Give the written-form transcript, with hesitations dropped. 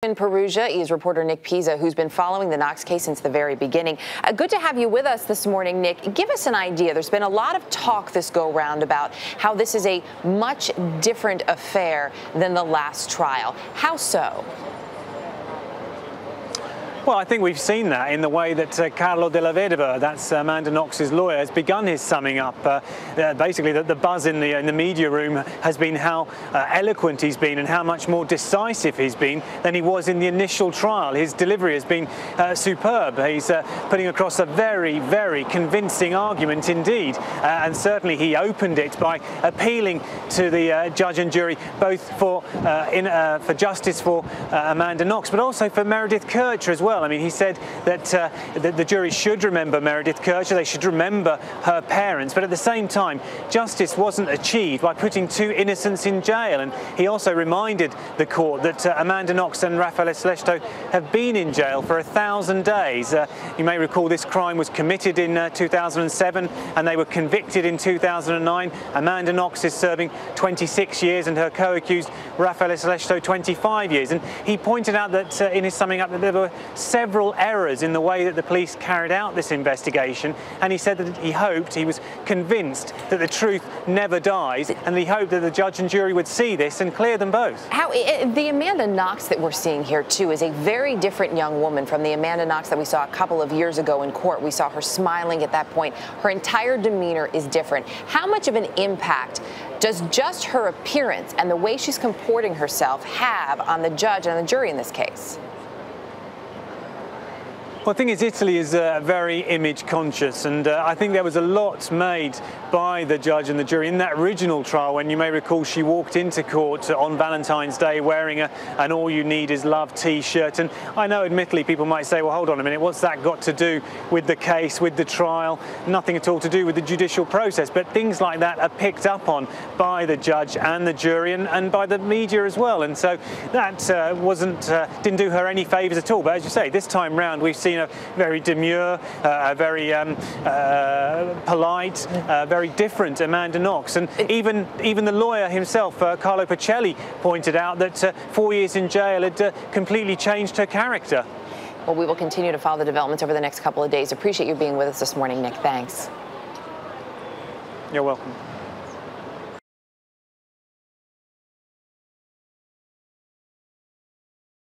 In Perugia is reporter Nick Pisa, who's been following the Knox case since the very beginning. Good to have you with us this morning, Nick. Give us an idea. There's been a lot of talk this go-round about how this is a much different affair than the last trial. How so? Well, I think we've seen that in the way that Carlo Della Vedova, that's Amanda Knox's lawyer, has begun his summing up. Basically, the buzz in the media room has been how eloquent he's been and how much more decisive he's been than he was in the initial trial. His delivery has been superb. He's putting across a very, very convincing argument indeed. And certainly he opened it by appealing to the judge and jury, both for justice for Amanda Knox, but also for Meredith Kercher as well. I mean, he said that the jury should remember Meredith Kercher, they should remember her parents, but at the same time, justice wasn't achieved by putting two innocents in jail. And he also reminded the court that Amanda Knox and Raffaele Celestio have been in jail for 1,000 days. You may recall this crime was committed in 2007 and they were convicted in 2009. Amanda Knox is serving 26 years and her co-accused Raffaele Celestio 25 years. And he pointed out that in his summing up that there were several errors in the way that the police carried out this investigation, and he said that he was convinced that the truth never dies, and he hoped that the judge and jury would see this and clear them both. The Amanda Knox that we're seeing here too is a very different young woman from the Amanda Knox that we saw a couple of years ago in court. We saw her smiling at that point. Her entire demeanor is different. How much of an impact does just her appearance and the way she's comporting herself have on the judge and the jury in this case? Well, the thing is, Italy is very image conscious, and I think there was a lot made by the judge and the jury in that original trial when, you may recall, she walked into court on Valentine's Day wearing an All You Need Is Love t-shirt. And I know, admittedly, people might say, well, hold on a minute, what's that got to do with the case, with the trial? Nothing at all to do with the judicial process. But things like that are picked up on by the judge and the jury and by the media as well. And so that didn't do her any favours at all. But as you say, this time round, we've seen a very demure, very polite, very different Amanda Knox. And even the lawyer himself, Carlo Pacelli, pointed out that 4 years in jail had completely changed her character. Well, we will continue to follow the developments over the next couple of days. Appreciate you being with us this morning, Nick. Thanks. You're welcome.